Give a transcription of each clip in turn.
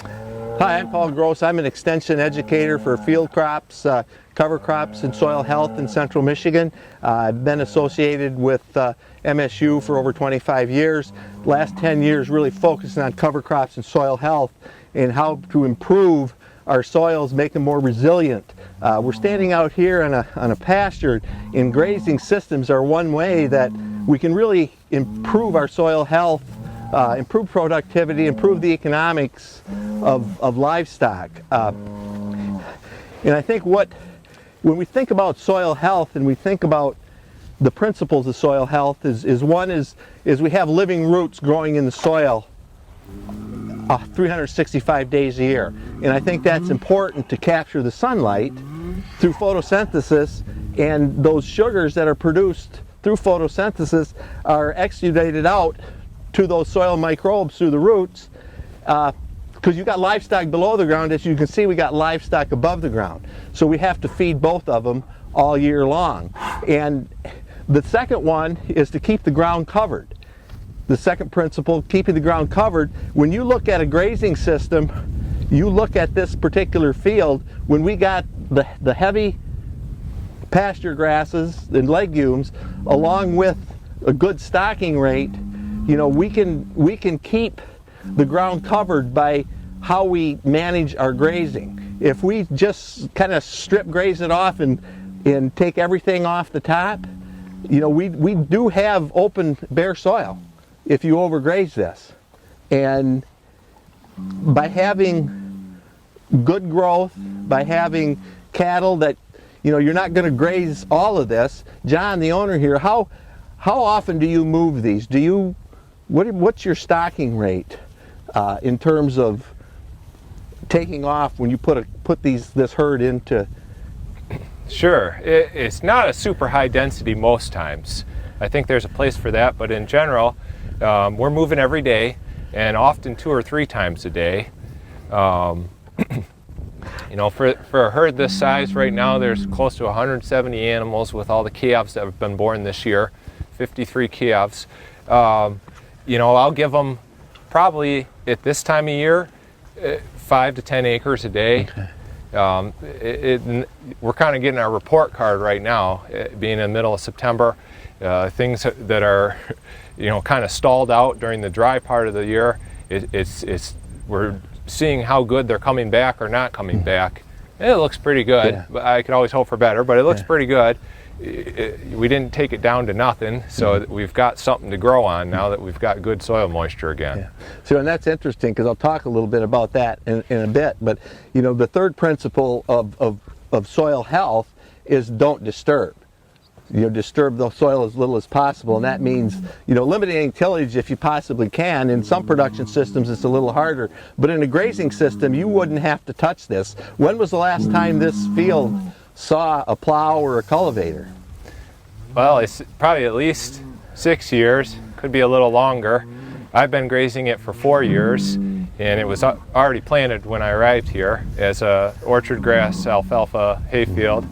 Hi, I'm Paul Gross. I'm an extension educator for field crops, cover crops, and soil health in central Michigan. I've been associated with MSU for over 25 years. Last 10 years really focusing on cover crops and soil health and how to improve our soils, make them more resilient. We're standing out here on a pasture, and grazing systems are one way that we can really improve our soil health, improve productivity, improve the economics of livestock. And I think when we think about soil health and we think about the principles of soil health is we have living roots growing in the soil 365 days a year. And I think that's important to capture the sunlight through photosynthesis, and those sugars that are produced through photosynthesis are exudated out to those soil microbes through the roots, because you've got livestock below the ground. As you can see, we got livestock above the ground. So we have to feed both of them all year long. And the second one is to keep the ground covered. The second principle, keeping the ground covered. When you look at a grazing system, you look at this particular field, when we got the heavy pasture grasses and legumes along with a good stocking rate, you know, we can keep the ground covered by how we manage our grazing. If we just kind of strip graze it off and take everything off the top, you know, we do have open bare soil if you overgraze this. And by having good growth, by having cattle that, you know, you're not going to graze all of this. John, the owner here, how often do you move these? What's your stocking rate in terms of taking off when you put this herd into? Sure, it's not a super high density most times. I think there's a place for that, but in general, we're moving every day, and often 2 or 3 times a day. You know, for a herd this size right now, there's close to 170 animals with all the calves that have been born this year, 53 calves. You know, I'll give them probably at this time of year 5 to 10 acres a day. Okay. We're kind of getting our report card right now, being in the middle of September. Things that are, you know, kind of stalled out during the dry part of the year. We're seeing how good they're coming back or not coming back. It looks pretty good. Yeah. But I could always hope for better, but it looks pretty good. We didn't take it down to nothing, so we've got something to grow on now that we've got good soil moisture again. Yeah. So, and that's interesting, because I'll talk a little bit about that in a bit. But, you know, the third principle of soil health is don't disturb. You know, disturb the soil as little as possible, and that means, you know, limiting tillage if you possibly can. In some production systems it's a little harder, but in a grazing system you wouldn't have to touch this. When was the last time this field saw a plow or a cultivator? Well, it's probably at least 6 years, could be a little longer. I've been grazing it for 4 years, and it was already planted when I arrived here as a orchard grass alfalfa hayfield.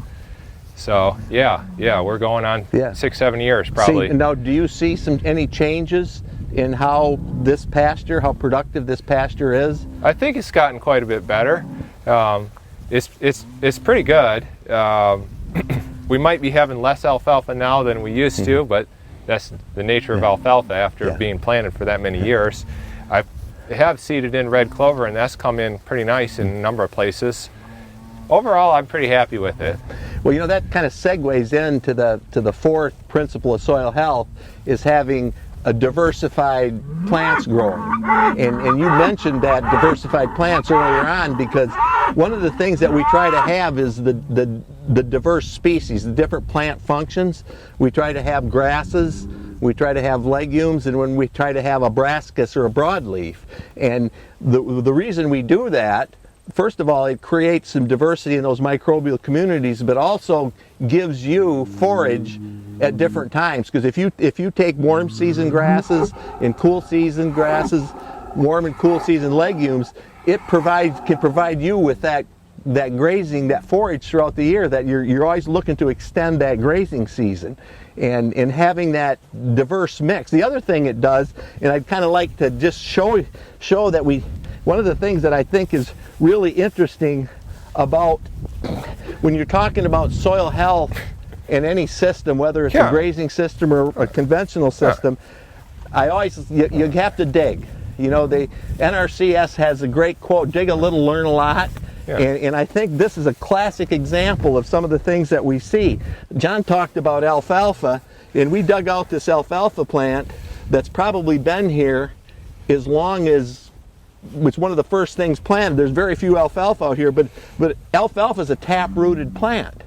So yeah, we're going on 6-7 years probably. See, now, do you see any changes in how productive this pasture is? I think it's gotten quite a bit better. It's pretty good. We might be having less alfalfa now than we used to, but that's the nature of alfalfa after being planted for that many years. I have seeded in red clover, and that's come in pretty nice in a number of places. Overall, I'm pretty happy with it. Well, you know, that kind of segues into the fourth principle of soil health, is having a diversified plants growing. And you mentioned that diversified plants earlier on, because one of the things that we try to have is the diverse species, the different plant functions. We try to have grasses, we try to have legumes, and when we try to have a brassicas or a broadleaf. And the reason we do that, first of all, it creates some diversity in those microbial communities, but also gives you forage at different times. Because if you take warm season grasses and cool season grasses, warm and cool season legumes, it can provide you with that grazing, that forage throughout the year, that you're always looking to extend that grazing season. And having that diverse mix. The other thing it does, and I'd kind of like to just show that one of the things that I think is really interesting about when you're talking about soil health in any system, whether it's a grazing system or a conventional system, you have to dig. You know, the NRCS has a great quote, dig a little, learn a lot. Yeah. And I think this is a classic example of some of the things that we see. John talked about alfalfa, and we dug out this alfalfa plant that's probably been here as long as it's one of the first things planted. There's very few alfalfa out here, but alfalfa is a tap-rooted plant.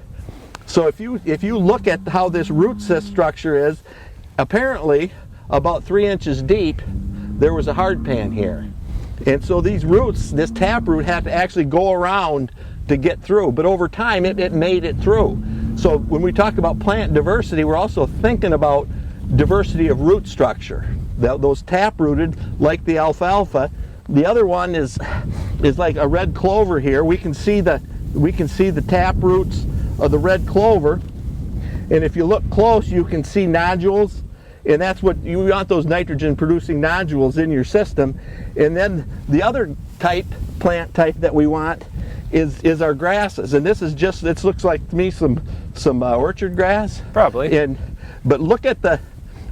So if you look at how this root structure is, apparently about 3 inches deep, there was a hard pan here. And so these roots, this tap root, had to actually go around to get through. But over time, it made it through. So when we talk about plant diversity, we're also thinking about diversity of root structure. Those tap-rooted, like the alfalfa. The other one is like a red clover here. We can see the tap roots of the red clover. And if you look close, you can see nodules. And that's what you want, those nitrogen producing nodules in your system. And then the other plant type that we want is our grasses. And this is just, this looks like to me some orchard grass. Probably. But look at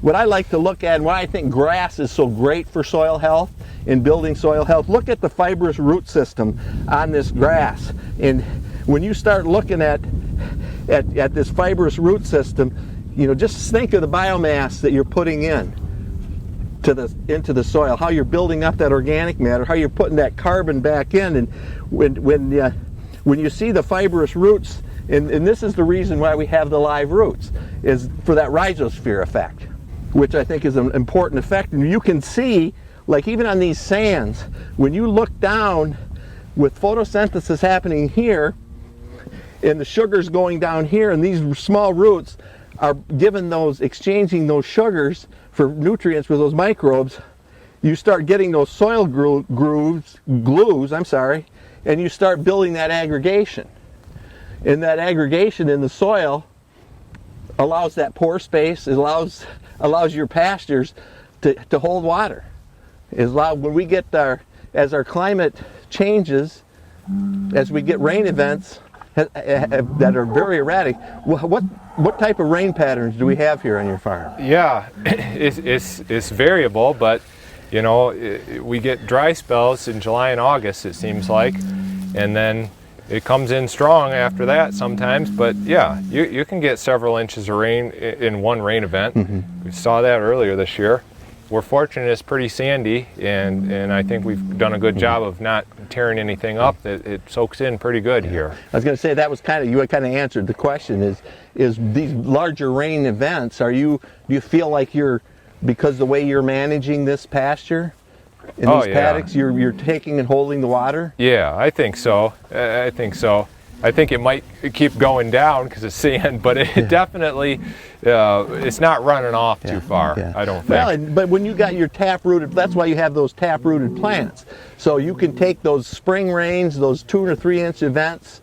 what I like to look at and why I think grass is so great for soil health and building soil health. Look at the fibrous root system on this grass. And when you start looking at this fibrous root system, you know, just think of the biomass that you're putting into the soil, how you're building up that organic matter, how you're putting that carbon back in. And when you see the fibrous roots, and this is the reason why we have the live roots, is for that rhizosphere effect, which I think is an important effect. And you can see, like even on these sands, when you look down with photosynthesis happening here, and the sugars going down here, and these small roots are exchanging those sugars for nutrients with those microbes, you start getting those soil glues, and you start building that aggregation. And that aggregation in the soil allows that pore space, it allows your pastures to hold water. When we get as our climate changes, as we get rain events that are very erratic, what type of rain patterns do we have here on your farm? Yeah, it's variable, but you know, we get dry spells in July and August, it seems like, and then it comes in strong after that sometimes. But yeah, you can get several inches of rain in one rain event. Mm-hmm. We saw that earlier this year. We're fortunate it's pretty sandy, and I think we've done a good job of not tearing anything up. It soaks in pretty good here. I was going to say, that was you had kind of answered the question, is these larger rain events, do you feel like because the way you're managing this pasture in these paddocks, you're taking and holding the water? Yeah, I think so. I think it might keep going down because it's sand, but it definitely, it's not running off too far, I don't think. Well, but when you got your tap-rooted, that's why you have those tap-rooted plants. So you can take those spring rains, those 2 or 3 inch events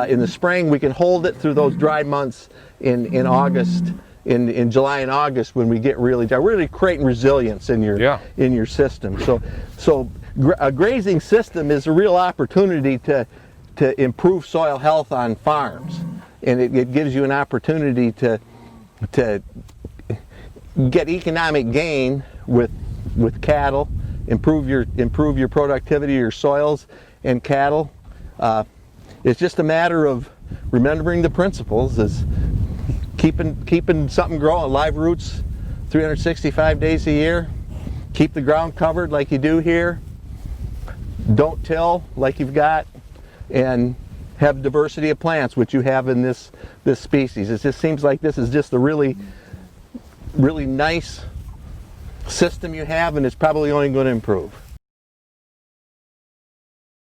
in the spring, we can hold it through those dry months in August, in July and August when we get really dry. We're really creating resilience in your system. So a grazing system is a real opportunity to improve soil health on farms, and it gives you an opportunity to get economic gain with cattle, improve your productivity of your soils and cattle. It's just a matter of remembering the principles, is keeping something growing, live roots 365 days a year, keep the ground covered like you do here, don't till like you've got, and have diversity of plants, which you have in this species. It just seems like this is just a really, really nice system you have, and it's probably only going to improve.